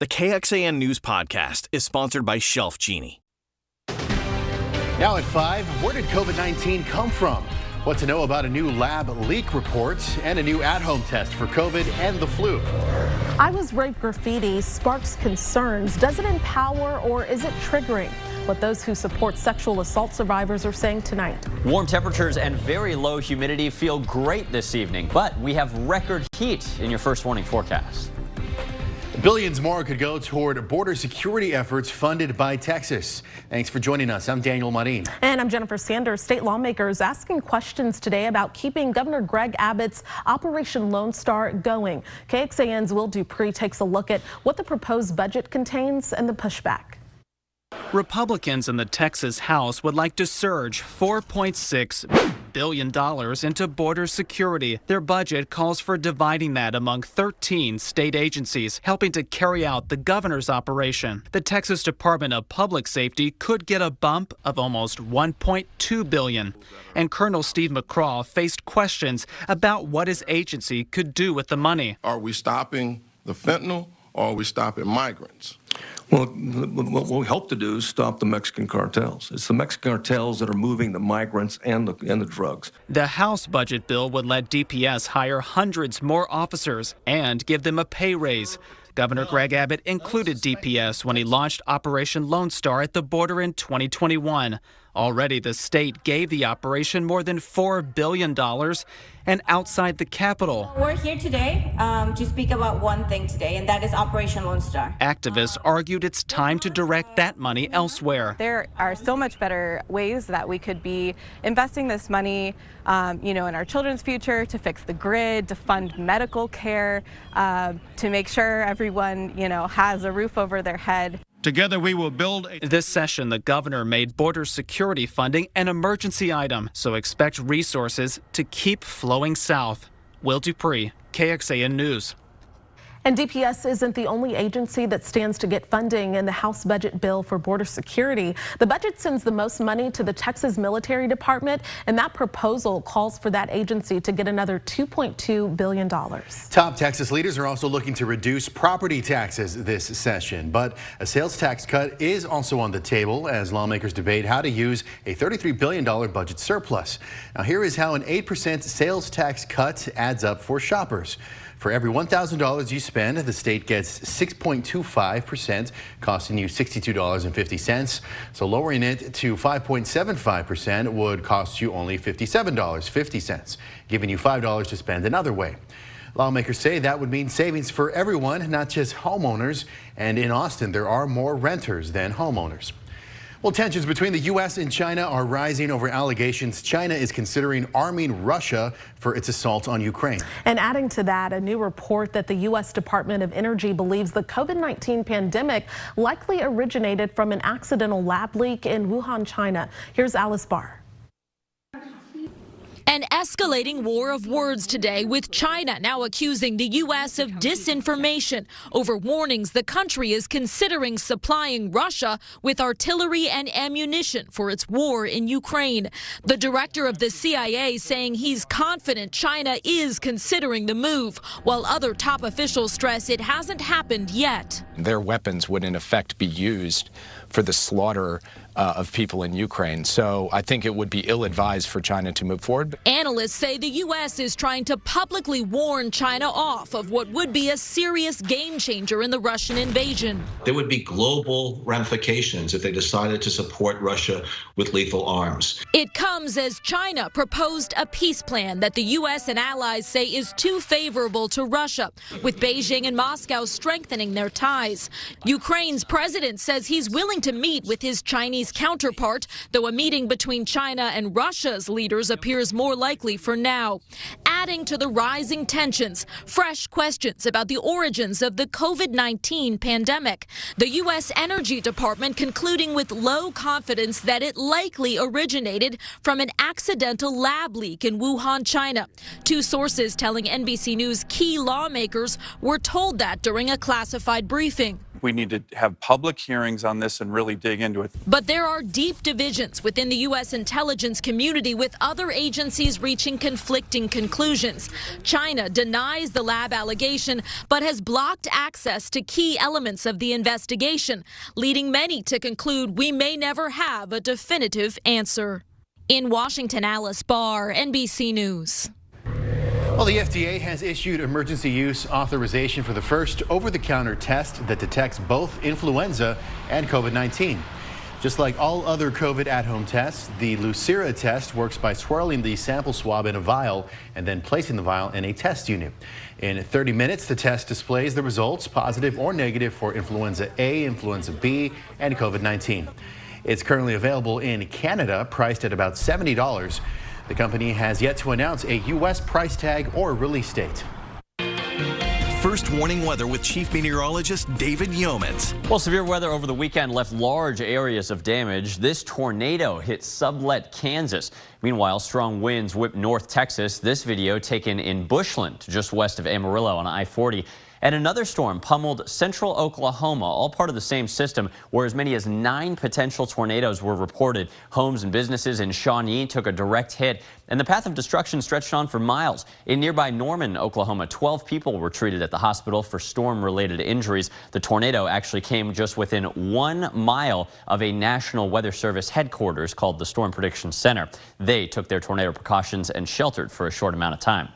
The KXAN News Podcast is sponsored by Shelf Genie. Now at 5, where did COVID-19 come from? What to know about a new lab leak report and a new at-home test for COVID and the flu. I Was Raped graffiti sparks concerns. Does it empower or is it triggering? What those who support sexual assault survivors are saying tonight. Warm temperatures and very low humidity feel great this evening, but we have record heat in your first warning forecast. Billions more could go toward border security efforts funded by Texas. Thanks for joining us. I'm Daniel Marin. And I'm Jennifer Sanders. State lawmakers asking questions today about keeping Governor Greg Abbott's Operation Lone Star going. KXAN's Will Dupree takes a look at what the proposed budget contains and the pushback. Republicans in the Texas House would like to surge $4.6 billion into border security. Their budget calls for dividing that among 13 state agencies, helping to carry out the governor's operation. The Texas Department of Public Safety could get a bump of almost $1.2 billion. And Colonel Steve McCraw faced questions about what his agency could do with the money. Are we stopping the fentanyl or are we stopping migrants? Well, what we hope to do is stop the Mexican cartels. It's the Mexican cartels that are moving the migrants and the drugs. The House budget bill would let DPS hire hundreds more officers and give them a pay raise. Governor Greg Abbott included DPS when he launched Operation Lone Star at the border in 2021. Already, the state gave the operation more than $4 billion. And outside the Capitol, we're here today to speak about one thing today, and that is Operation Lone Star. Activists argued it's time to direct that money elsewhere. There are so much better ways that we could be investing this money, in our children's future, to fix the grid, to fund medical care, to make sure everyone, has a roof over their head. Together we will build. This session, the governor made border security funding an emergency item, so expect resources to keep flowing south. Will Dupree, KXAN News. And DPS isn't the only agency that stands to get funding in the House budget bill for border security. The budget sends the most money to the Texas Military Department, and that proposal calls for that agency to get another $2.2 billion. Top Texas leaders are also looking to reduce property taxes this session, but a sales tax cut is also on the table as lawmakers debate how to use a $33 billion budget surplus. Now, here is how an 8% sales tax cut adds up for shoppers. For every $1,000 you spend, the state gets 6.25%, costing you $62.50. So lowering it to 5.75% would cost you only $57.50, giving you $5 to spend another way. Lawmakers say that would mean savings for everyone, not just homeowners. And in Austin, there are more renters than homeowners. Well, tensions between the U.S. and China are rising over allegations China is considering arming Russia for its assault on Ukraine. And adding to that, a new report that the U.S. Department of Energy believes the COVID-19 pandemic likely originated from an accidental lab leak in Wuhan, China. Here's Alice Barr. An escalating war of words today, with China now accusing the U.S. of disinformation over warnings the country is considering supplying Russia with artillery and ammunition for its war in Ukraine. The director of the CIA saying he's confident China is considering the move, while other top officials stress it hasn't happened yet. Their weapons would in effect be used for the slaughter of people in Ukraine. So I think it would be ill-advised for China to move forward. Analysts say the U.S. is trying to publicly warn China off of what would be a serious game changer in the Russian invasion. There would be global ramifications if they decided to support Russia with lethal arms. It comes as China proposed a peace plan that the U.S. and allies say is too favorable to Russia, with Beijing and Moscow strengthening their ties. Ukraine's president says he's willing to meet with his Chinese counterpart, though a meeting between China and Russia's leaders appears more likely for now. Adding to the rising tensions, fresh questions about the origins of the COVID-19 pandemic. The U.S. Energy Department concluding with low confidence that it likely originated from an accidental lab leak in Wuhan, China. Two sources telling NBC News key lawmakers were told that during a classified briefing. We need to have public hearings on this and really dig into it. But there are deep divisions within the U.S. intelligence community, with other agencies reaching conflicting conclusions. China denies the lab allegation, but has blocked access to key elements of the investigation, leading many to conclude we may never have a definitive answer. In Washington, Alice Barr, NBC News. Well, the FDA has issued emergency use authorization for the first over-the-counter test that detects both influenza and COVID-19. Just like all other COVID at-home tests, the Lucira test works by swirling the sample swab in a vial and then placing the vial in a test unit. In 30 minutes, the test displays the results, positive or negative, for influenza A, influenza B, and COVID-19. It's currently available in Canada, priced at about $70. The company has yet to announce a U.S. price tag or release date. First warning weather with Chief Meteorologist David Yeomans. Well, severe weather over the weekend left large areas of damage. This tornado hit Sublet, Kansas. Meanwhile, strong winds whipped North Texas. This video taken in Bushland, just west of Amarillo on I-40. And another storm pummeled central Oklahoma, all part of the same system, where as many as 9 potential tornadoes were reported. Homes and businesses in Shawnee took a direct hit, and the path of destruction stretched on for miles. In nearby Norman, Oklahoma, 12 people were treated at the hospital for storm-related injuries. The tornado actually came just within 1 mile of a National Weather Service headquarters called the Storm Prediction Center. They took their tornado precautions and sheltered for a short amount of time.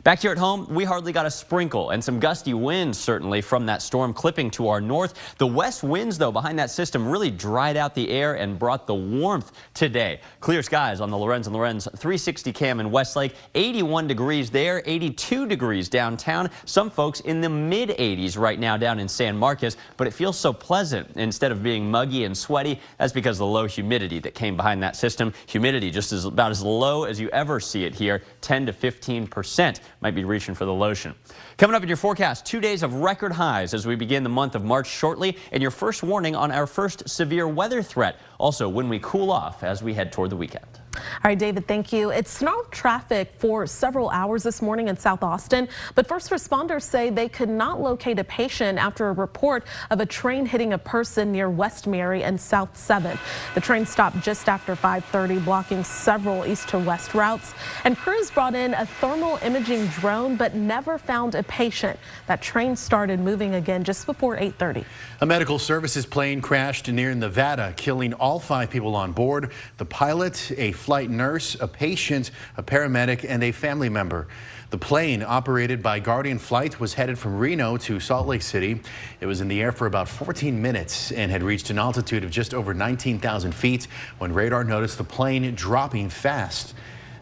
Back here at home, we hardly got a sprinkle, and some gusty winds certainly from that storm clipping to our north. The west winds, though, behind that system really dried out the air and brought the warmth today. Clear skies on the Lorenz and Lorenz 360 cam in Westlake. 81 degrees there, 82 degrees downtown. Some folks in the mid-80s right now down in San Marcos, but it feels so pleasant instead of being muggy and sweaty. That's because of the low humidity that came behind that system. Humidity just is about as low as you ever see it here, 10 to 15%. Might be reaching for the lotion. Coming up in your forecast, 2 days of record highs as we begin the month of March shortly, and your first warning on our first severe weather threat. Also, when we cool off as we head toward the weekend. All right, David, thank you. It snarled traffic for several hours this morning in South Austin, but first responders say they could not locate a patient after a report of a train hitting a person near West Mary and South 7th. The train stopped just after 5:30, blocking several east to west routes, and crews brought in a thermal imaging drone but never found a patient. That train started moving again just before 8:30. A medical services plane crashed near Nevada, killing all 5 people on board: the pilot, a flight nurse, a patient, a paramedic, and a family member. The plane, operated by Guardian Flight, was headed from Reno to Salt Lake City. It was in the air for about 14 minutes and had reached an altitude of just over 19,000 feet when radar noticed the plane dropping fast.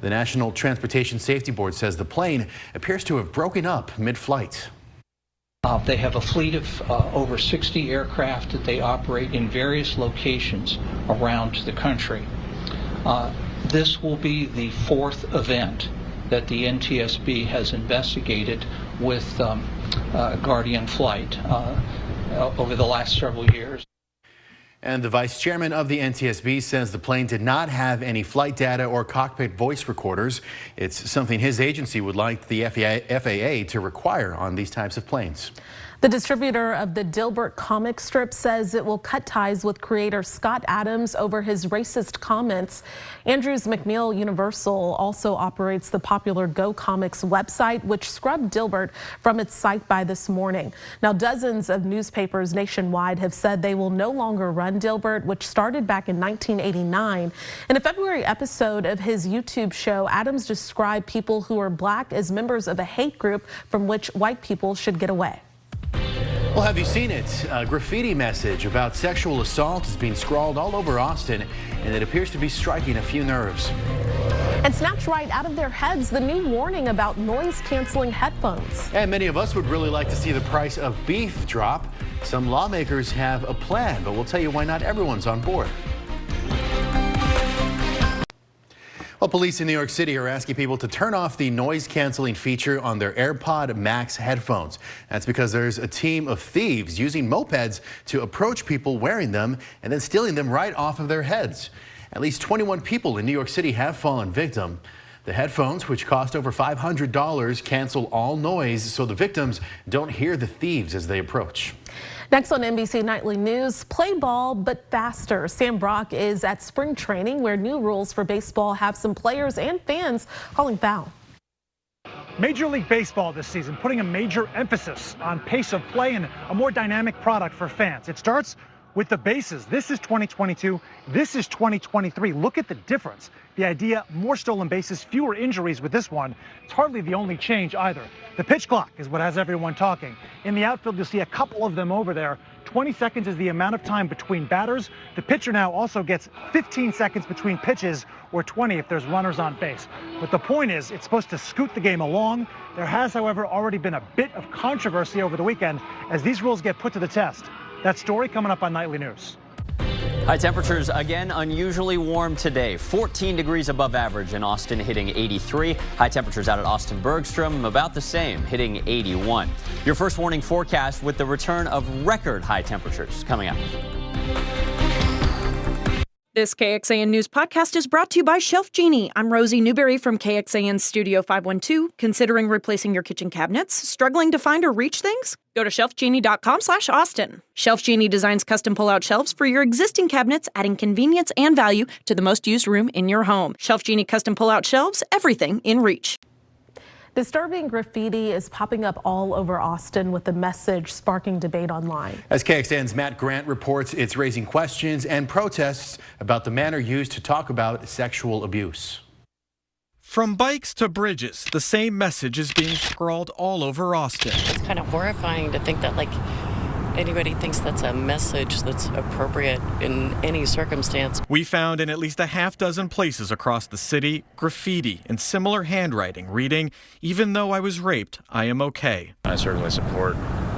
The National Transportation Safety Board says the plane appears to have broken up mid-flight. They have a fleet of over 60 aircraft that they operate in various locations around the country. This will be the 4th event that the NTSB has investigated with Guardian Flight over the last several years. And the vice chairman of the NTSB says the plane did not have any flight data or cockpit voice recorders. It's something his agency would like the FAA to require on these types of planes. The distributor of the Dilbert comic strip says it will cut ties with creator Scott Adams over his racist comments. Andrews McNeil Universal also operates the popular Go Comics website, which scrubbed Dilbert from its site by this morning. Now, dozens of newspapers nationwide have said they will no longer run Dilbert, which started back in 1989. In a February episode of his YouTube show, Adams described people who are black as members of a hate group from which white people should get away. Well, have you seen it? A graffiti message about sexual assault is being scrawled all over Austin, and it appears to be striking a few nerves. And snatched right out of their heads, the new warning about noise-canceling headphones. And many of us would really like to see the price of beef drop. Some lawmakers have a plan, but we'll tell you why not everyone's on board. Well, police in New York City are asking people to turn off the noise-canceling feature on their AirPod Max headphones. That's because there's a team of thieves using mopeds to approach people wearing them and then stealing them right off of their heads. At least 21 people in New York City have fallen victim. The headphones, which cost over $500, cancel all noise so the victims don't hear the thieves as they approach. Next on NBC Nightly News, play ball but faster. Sam Brock is at spring training where new rules for baseball have some players and fans calling foul. Major League Baseball this season putting a major emphasis on pace of play and a more dynamic product for fans. It starts with the bases. This is 2022. This is 2023. Look at the difference. The idea, more stolen bases, fewer injuries with this one. It's hardly the only change either. The pitch clock is what has everyone talking. In the outfield, you'll see a couple of them over there. 20 seconds is the amount of time between batters. The pitcher now also gets 15 seconds between pitches, or 20 if there's runners on base. But the point is, it's supposed to scoot the game along. There has, however, already been a bit of controversy over the weekend as these rules get put to the test. That story coming up on Nightly News. High temperatures again unusually warm today. 14 degrees above average in Austin, hitting 83. High temperatures out at Austin Bergstrom about the same, hitting 81. Your first warning forecast with the return of record high temperatures coming up. This KXAN News podcast is brought to you by Shelf Genie. I'm Rosie Newberry from KXAN Studio 512. Considering replacing your kitchen cabinets? Struggling to find or reach things? Go to shelfgenie.com/Austin. Shelf Genie designs custom pull-out shelves for your existing cabinets, adding convenience and value to the most used room in your home. Shelf Genie custom pull-out shelves, everything in reach. Disturbing graffiti is popping up all over Austin with the message sparking debate online. As KXAN's Matt Grant reports, it's raising questions and protests about the manner used to talk about sexual abuse. From bikes to bridges, the same message is being scrawled all over Austin. It's kind of horrifying to think that anybody thinks that's a message that's appropriate in any circumstance. We found in at least a half dozen places across the city graffiti in similar handwriting reading, "Even though I was raped, I am okay." I certainly support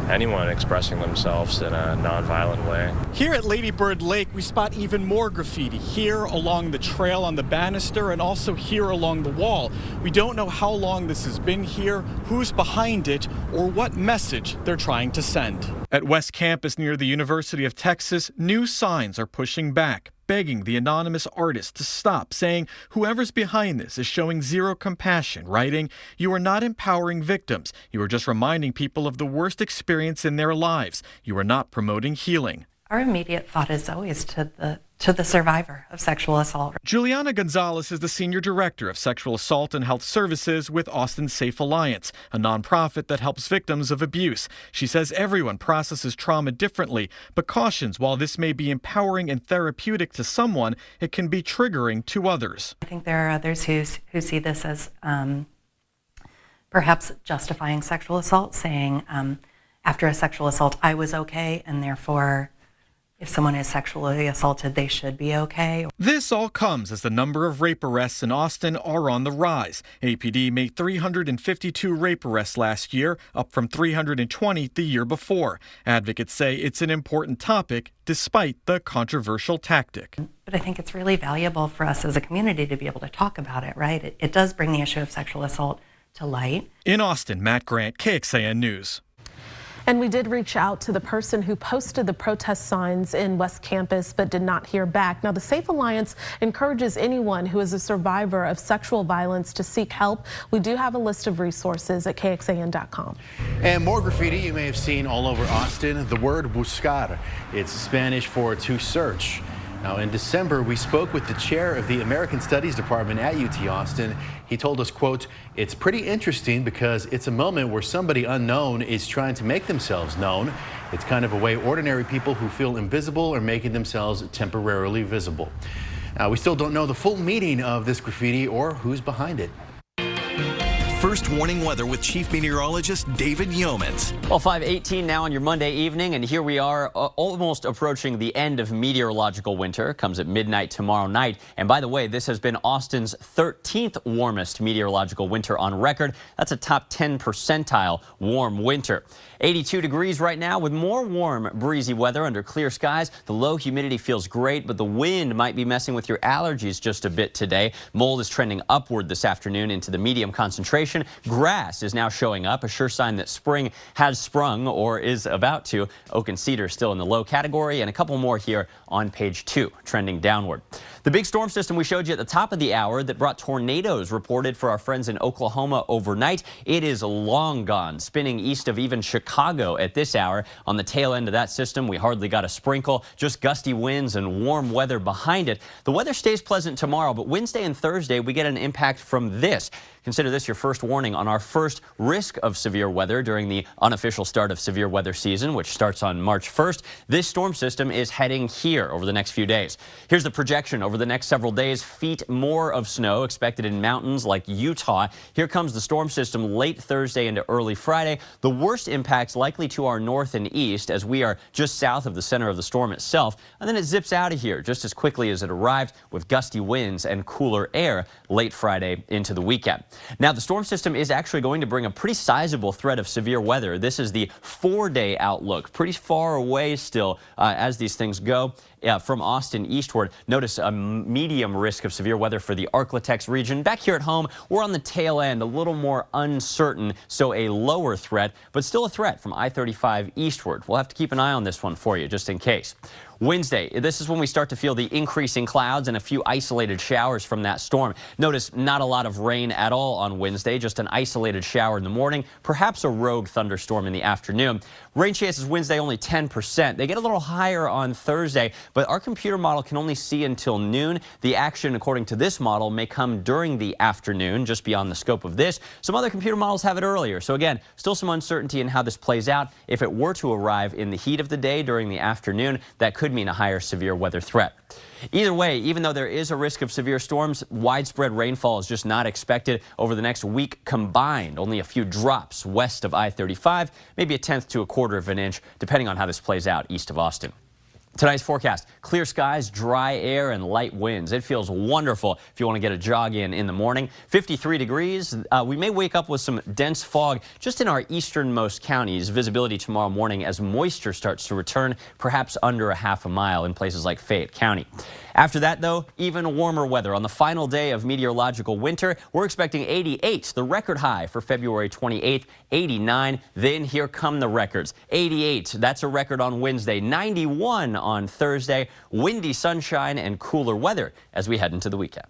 anyone expressing themselves in a nonviolent way. Here at Lady Bird Lake, we spot even more graffiti here along the trail on the banister and also here along the wall. We don't know how long this has been here, who's behind it, or what message they're trying to send. At West Campus near the University of Texas, new signs are pushing back, begging the anonymous artist to stop, saying whoever's behind this is showing zero compassion, writing, "You are not empowering victims. You are just reminding people of the worst experience in their lives. You are not promoting healing." Our immediate thought is always to the survivor of sexual assault. Juliana Gonzalez is the Senior Director of Sexual Assault and Health Services with Austin Safe Alliance, a nonprofit that helps victims of abuse. She says everyone processes trauma differently, but cautions while this may be empowering and therapeutic to someone, it can be triggering to others. I think there are others who see this as perhaps justifying sexual assault, saying after a sexual assault, I was okay, and therefore if someone is sexually assaulted, they should be okay. This all comes as the number of rape arrests in Austin are on the rise. APD made 352 rape arrests last year, up from 320 the year before. Advocates say it's an important topic despite the controversial tactic. But I think it's really valuable for us as a community to be able to talk about it, right? It does bring the issue of sexual assault to light. In Austin, Matt Grant, KXAN News. And we did reach out to the person who posted the protest signs in West Campus but did not hear back. Now, the Safe Alliance encourages anyone who is a survivor of sexual violence to seek help. We do have a list of resources at KXAN.com. And more graffiti you may have seen all over Austin. The word buscar, it's Spanish for to search. Now, in December, we spoke with the chair of the American Studies Department at UT Austin. He told us, quote, "It's pretty interesting because it's a moment where somebody unknown is trying to make themselves known. It's kind of a way ordinary people who feel invisible are making themselves temporarily visible." Now, we still don't know the full meaning of this graffiti or who's behind it. First warning weather with Chief Meteorologist David Yeomans. Well, 5:18 now on your Monday evening, and here we are almost approaching the end of meteorological winter. Comes at midnight tomorrow night. And by the way, this has been Austin's 13th warmest meteorological winter on record. That's a top 10 percentile warm winter. 82 degrees right now with more warm, breezy weather under clear skies. The low humidity feels great, but the wind might be messing with your allergies just a bit today. Mold is trending upward this afternoon into the medium concentration precipitation. Grass is now showing up, a sure sign that spring has sprung or is about to. Oak and cedar still in the low category, and a couple more here on page 2, trending downward. The big storm system we showed you at the top of the hour that brought tornadoes reported for our friends in Oklahoma overnight. It is long gone, spinning east of even Chicago at this hour. On the tail end of that system, we hardly got a sprinkle, just gusty winds and warm weather behind it. The weather stays pleasant tomorrow, but Wednesday and Thursday we get an impact from this. Consider this your first warning on our first risk of severe weather during the unofficial start of severe weather season, which starts on March 1st. This storm system is heading here over the next few days. Here's the projection over the next several days. Feet more of snow expected in mountains like Utah. Here comes the storm system late Thursday into early Friday. The worst impacts likely to our north and east as we are just south of the center of the storm itself. And then it zips out of here just as quickly as it arrived with gusty winds and cooler air late Friday into the weekend. Now, the storm system is actually going to bring a pretty sizable threat of severe weather. This is the 4-day outlook, pretty far away still as these things go. From Austin eastward, notice a medium risk of severe weather for the Arklatex region. Back here at home, we're on the tail end, a little more uncertain, so a lower threat, but still a threat from I-35 eastward. We'll have to keep an eye on this one for you, just in case. Wednesday, this is when we start to feel the increasing clouds and a few isolated showers from that storm. Notice not a lot of rain at all on Wednesday, just an isolated shower in the morning, perhaps a rogue thunderstorm in the afternoon. Rain chances Wednesday only 10%. They get a little higher on Thursday, but our computer model can only see until noon. The action, according to this model, may come during the afternoon, just beyond the scope of this. Some other computer models have it earlier. So again, still some uncertainty in how this plays out. If it were to arrive in the heat of the day during the afternoon, that could mean a higher severe weather threat. Either way, even though there is a risk of severe storms, widespread rainfall is just not expected over the next week combined. Only a few drops west of I-35, maybe 1/10 to 1/4 of an inch, depending on how this plays out east of Austin. Tonight's forecast, clear skies, dry air, and light winds. It feels wonderful if you want to get a jog in the morning. 53 degrees. We may wake up with some dense fog just in our easternmost counties. Visibility tomorrow morning as moisture starts to return, perhaps under a half a mile in places like Fayette County. After that, though, even warmer weather. On the final day of meteorological winter, we're expecting 88, the record high for February 28th, 89. Then here come the records. 88, that's a record on Wednesday. 91 on Thursday. Windy sunshine and cooler weather as we head into the weekend.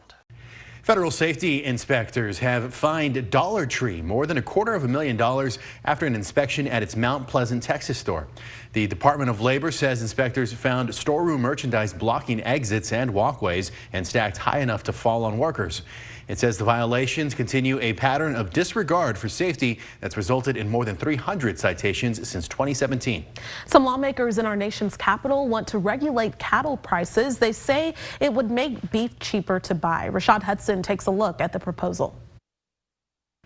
Federal safety inspectors have fined Dollar Tree more than $250,000 after an inspection at its Mount Pleasant, Texas store. The Department of Labor says inspectors found storeroom merchandise blocking exits and walkways and stacked high enough to fall on workers. It says the violations continue a pattern of disregard for safety that's resulted in more than 300 citations since 2017. Some lawmakers in our nation's capital want to regulate cattle prices. They say it would make beef cheaper to buy. Rashad Hudson takes a look at the proposal.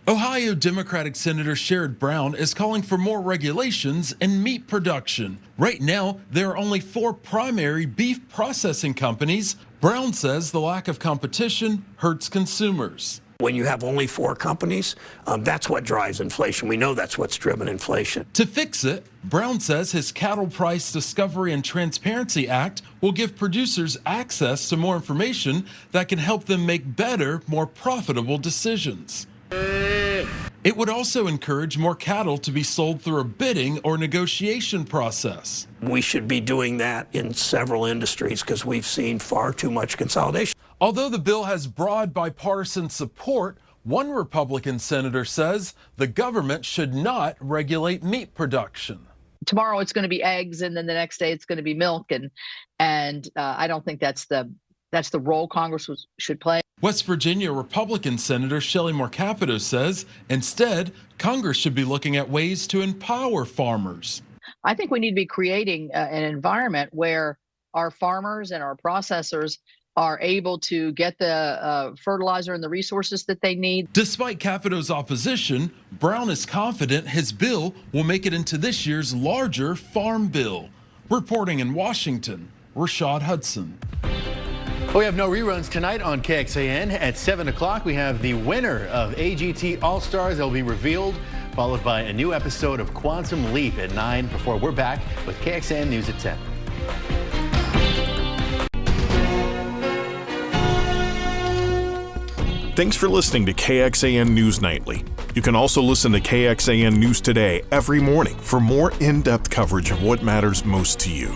Ohio Democratic Senator Sherrod Brown is calling for more regulations in meat production. Right now, there are only 4 primary beef processing companies. Brown says the lack of competition hurts consumers. When you have only 4 companies, that's what drives inflation. We know that's what's driven inflation. To fix it, Brown says his Cattle Price Discovery and Transparency Act will give producers access to more information that can help them make better, more profitable decisions. It would also encourage more cattle to be sold through a bidding or negotiation process. We should be doing that in several industries because we've seen far too much consolidation. Although the bill has broad bipartisan support, one Republican senator says the government should not regulate meat production. Tomorrow it's going to be eggs, and then the next day it's going to be milk, and I don't think that's the role Congress should play. West Virginia Republican Senator Shelley Moore Capito says instead, Congress should be looking at ways to empower farmers. I think we need to be creating an environment where our farmers and our processors are able to get the fertilizer and the resources that they need. Despite Capito's opposition, Brown is confident his bill will make it into this year's larger farm bill. Reporting in Washington, Rashad Hudson. We have no reruns tonight on KXAN. At 7 o'clock, we have the winner of AGT All-Stars. They'll be revealed, followed by a new episode of Quantum Leap at 9 before we're back with KXAN News at 10. Thanks for listening to KXAN News Nightly. You can also listen to KXAN News Today every morning for more in-depth coverage of what matters most to you.